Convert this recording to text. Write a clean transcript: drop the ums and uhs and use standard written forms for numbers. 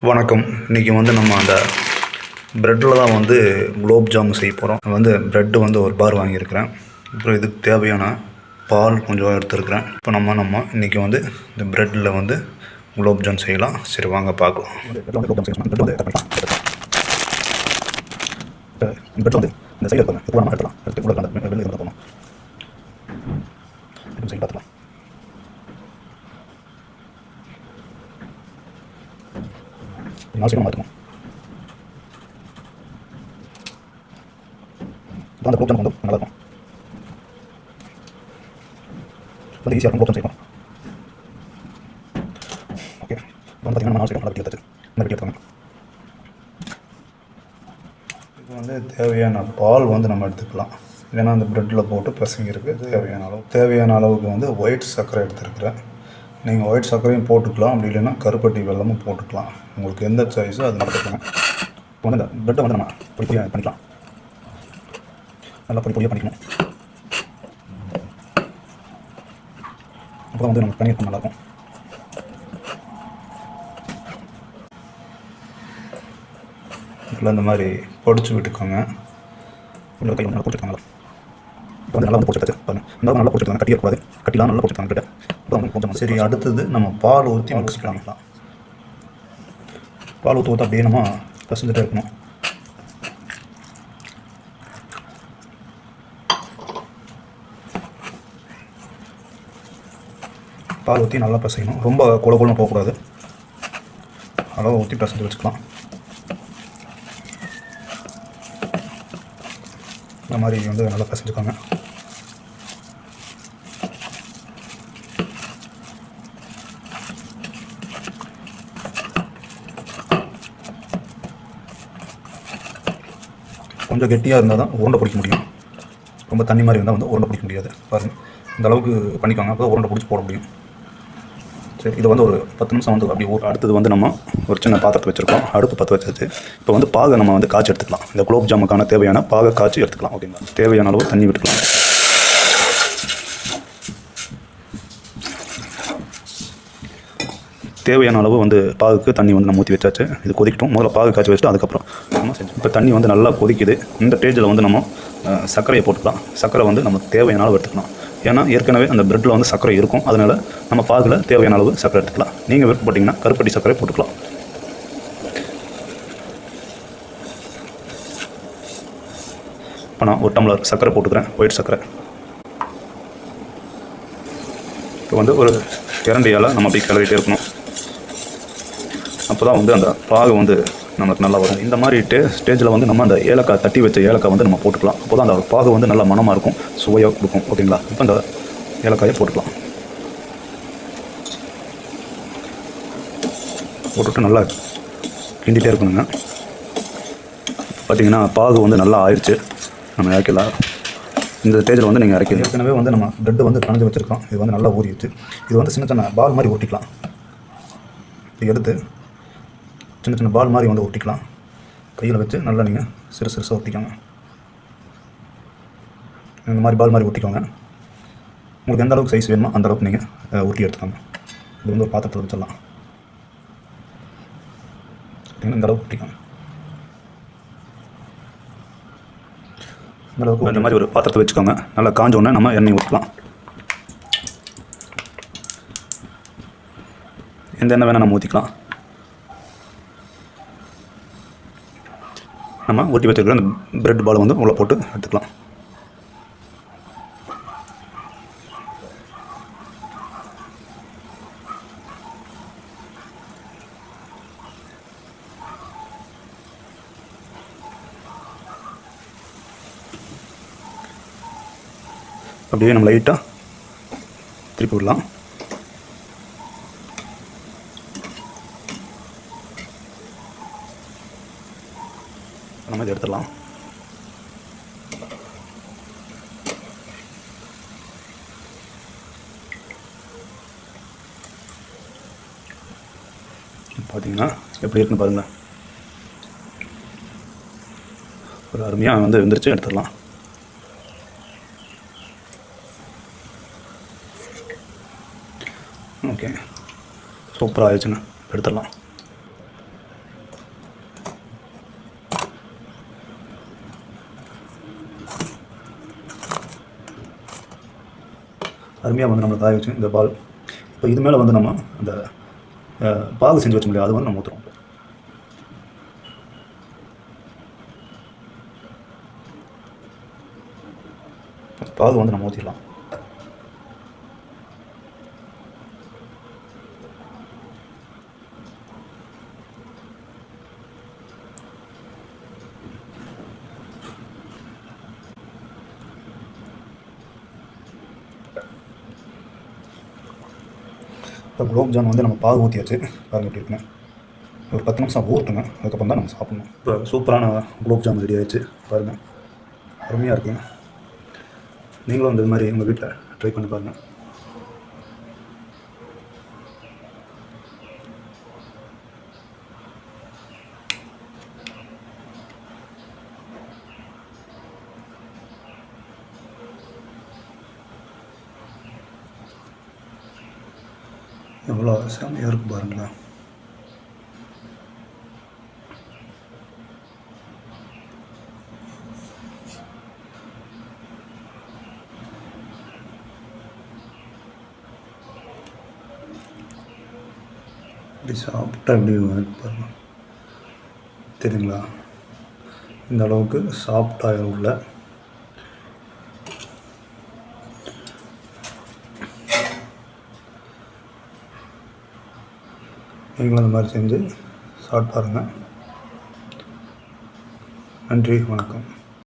வணக்கம். இன்றைக்கி நம்ம அந்த ப்ரெட்டில் தான் குலோப் ஜாமுன் செய்ய போகிறோம். ப்ரெட்டு ஒரு பார் வாங்கியிருக்கிறேன். அப்புறம் இதுக்கு தேவையான பால் கொஞ்சம் எடுத்துருக்கிறேன். இப்போ நம்ம இன்றைக்கி இந்த ப்ரெட்டில் குலோப் ஜாமுன் செய்யலாம். சரி, வாங்க பார்க்கலாம். இந்த சைடு எடுத்துலாம் எடுத்து கூட போகணும். சைடு பார்த்துக்கலாம். நாலு சைடும் மாற்றணும். இப்போ அந்த குலோப் ஜாமுன் நல்லாயிருக்கும். ஈஸியாக இருக்கும் குலோப் ஜாமுன் செய்யணும். ஓகே, இப்போ பார்த்தீங்கன்னா நாலு சைடும் நல்லா எடுத்தாச்சு. இந்த ரெடி எடுத்துக்கோங்க. இது தேவையான பால் நம்ம எடுத்துக்கலாம். ஏன்னா அந்த ப்ரெட்டில் போட்டு பிசைங்கிறதுக்கு தேவையான அளவுக்கு ஒயிட் சர்க்கரை எடுத்துருக்குறேன். நீங்கள் ஒயிட் சர்க்கரையும் போட்டுக்கலாம், அப்படி இல்லைன்னா கருப்பட்டி வெல்லமும் போட்டுக்கலாம். உங்களுக்கு எந்த சாய்ஸோ அது நடத்துக்கணும். இப்போ இந்த ப்ரெட்டை நம்ம பொடி பொடியாக பண்ணிக்கலாம். நல்லா பொடி பொடியாக பண்ணிக்கணும். அப்போ நம்ம பண்ணியிருக்கோம் நல்லாயிருக்கும். இதில் இந்த மாதிரி பொடிச்சு விட்டுக்கோங்க. உள்ள கையில் நல்லா போட்டுருக்காங்களா? இப்போ நல்லா போட்டுட்டாச்சு பாருங்கள். இந்த நல்லா போட்டுருக்காங்க, கட்டி இருக்கக்கூடாது. கட்டிலாம் நல்லா போட்டுருக்காங்க ப்ரெட்டை. கொஞ்சம் சரி, அடுத்தது நம்ம பால் ஊற்றி மிக்ஸ் பண்ணிக்கலாம். பால் ஊற்ற அப்படியே நம்ம பசஞ்சிட்டே இருக்கணும். பால் ஊற்றி நல்லா பசைக்கணும். ரொம்ப குழகுன்னு போகக்கூடாது. அளவு ஊற்றி பசஞ்சு வச்சுக்கலாம். இந்த மாதிரி நல்லா பசஞ்சுக்காங்க. கொஞ்சம் கெட்டியாக இருந்தால் தான் உருண்டை பிடிக்க முடியும். ரொம்ப தண்ணி மாதிரி இருந்தால் உருண்டை பிடிக்க முடியாது. பாருங்கள், இந்த அளவுக்கு பண்ணிக்கோங்க, அப்போ உருண்டை பிடிச்சி போட முடியும். சரி, இது ஒரு 10 நிமிஷம் அப்படி அடுத்தது நம்ம ஒரு சின்ன பாத்திரத்தை வச்சுருக்கோம். அடுப்பு பற்ற வச்சாச்சு. இப்போ பாகை நம்ம காய்ச்சி எடுத்துக்கலாம். இந்த குலோப் ஜாமுக்கான தேவையான பாகை காய்ச்சி எடுத்துக்கலாம். ஓகேங்களா? தேவையான அளவு தண்ணி விட்டுக்கலாம். தேவையான அளவு பாகுக்கு தண்ணி நம்ம ஊற்றி வச்சாச்சு. இது கொதிக்கட்டும். முதல்ல பாகு காய்ச்சி வச்சுட்டு அதுக்கப்புறம் நம்ம செஞ்சோம். இப்போ தண்ணி நல்லா கொதிக்குது. இந்த ஸ்டேஜில் நம்ம சர்க்கரையை போட்டுக்கலாம். சர்க்கரை நம்ம தேவையான அளவு எடுத்துக்கலாம். ஏன்னா ஏற்கனவே அந்த ப்ரெட்டில் சர்க்கரை இருக்கும். அதனால் நம்ம பாகில் தேவையான அளவு சர்க்கரை எடுத்துக்கலாம். நீங்கள் விருப்பப்பட்டீங்கன்னா கருப்பட்டி சர்க்கரை போட்டுக்கலாம். இப்போ நான் ஒரு டம்ளர் சர்க்கரை போட்டுக்கிறேன், ஒயிட் சர்க்கரை. இப்போ ஒரு இரண்டையால் நம்ம அப்படி கிளறிட்டே இருக்கணும். அப்போ தான் அந்த பாகு நமக்கு நல்லா வரும். இந்த மாதிரி ஸ்டேஜில் நம்ம அந்த ஏலக்காய் தட்டி வச்ச ஏலக்காய் நம்ம போட்டுக்கலாம். அப்போ தான் அந்த பாகு நல்ல மணமாக இருக்கும், சுவையாக கொடுக்கும். ஓகேங்களா? இப்போ அந்த ஏலக்காயை போட்டுக்கலாம். போட்டுவிட்டு நல்லா கிண்டிகிட்டே இருக்கணுங்க. பார்த்திங்கன்னா பாகு நல்லா ஆயிடுச்சு. நம்ம இறக்கலாம். இந்த ஸ்டேஜில் நீங்கள் இறக்கி ஏற்கனவே நம்ம ப்ரெட்டு கலந்து வச்சுருக்கோம். இது நல்லா ஊறிடுச்சு. இது சின்ன சின்ன பால் மாதிரி ஒட்டிக்கலாம். இது எடுத்து சின்ன சின்ன பால் மாதிரி ஒட்டிக்கலாம். கையில் வச்சு நல்லா நீங்கள் சிறு சிறுசாக ஒட்டிக்கோங்க. இந்த மாதிரி பால் மாதிரி ஒட்டிக்கோங்க. உங்களுக்கு எந்த அளவுக்கு சைஸ் வேணுமோ அந்த அளவுக்கு நீங்கள் ஒட்டி எடுத்துக்கோங்க. இது ஒரு பாத்திரத்தில் வச்சிடலாம். இந்த அளவுக்கு ஒட்டிக்கோங்க. இந்த அளவுக்கு இந்த மாதிரி ஒரு பாத்திரத்தை வச்சுக்கோங்க. நல்லா காஞ்ச உடனே நம்ம எண்ணெய் ஊற்றலாம். எந்த எண்ணெய் வேணால் நம்ம ஊற்றிக்கலாம். நம்ம ஊற்றி வச்சுருக்கிற அந்த ப்ரெட் பால் உள்ளே போட்டு எடுத்துக்கலாம். அப்படியே நம்ம லைட்டாக திருப்பி விடலாம். நம்ம இதை எடுத்துடலாம். பார்த்தீங்கன்னா எப்படி இருக்குன்னு பாருங்கள். ஒரு அருமையாக வெந்துருச்சு. எடுத்துடலாம். ஓகே, சூப்பராக ஆயிடுச்சுங்க. எடுத்துடலாம். அருமையாக வந்து நம்ம காய வச்சு இந்த பால் இப்போ இது மேலே வந்து நம்ம அந்த பாகு செஞ்சு வச்ச முடியாது அது வந்து நம்ம ஊற்றுறோம். பாகு வந்து நம்ம ஊற்றிடலாம். இப்போ குலோப்ஜாம் வந்து நம்ம பாகு ஊற்றியாச்சு, பாருங்கள் எப்படி இருக்குன்னு. ஒரு 10 நிமிஷம் ஊற்றுங்க, அதுக்கப்புறம் தான் நம்ம சாப்பிட்ணும். இப்போ சூப்பரான குலோப்ஜாம் ரெடி ஆகிடுச்சு பாருங்கள், அருமையாக இருக்குங்க. நீங்களும் இந்த மாதிரி உங்கள் வீட்டில் ட்ரை பண்ணி பாருங்கள். எவ்வளோ செமையாக இருக்குது பாருங்களேன். இப்படி சாப்பிட்டா எப்படி பாருங்கள், தெரியுங்களா? இந்த அளவுக்கு சாஃப்டாக உள்ள நீங்களும் அந்த மாதிரி செஞ்சு சாப்பிட்டு பாருங்கள். நன்றி, வணக்கம்.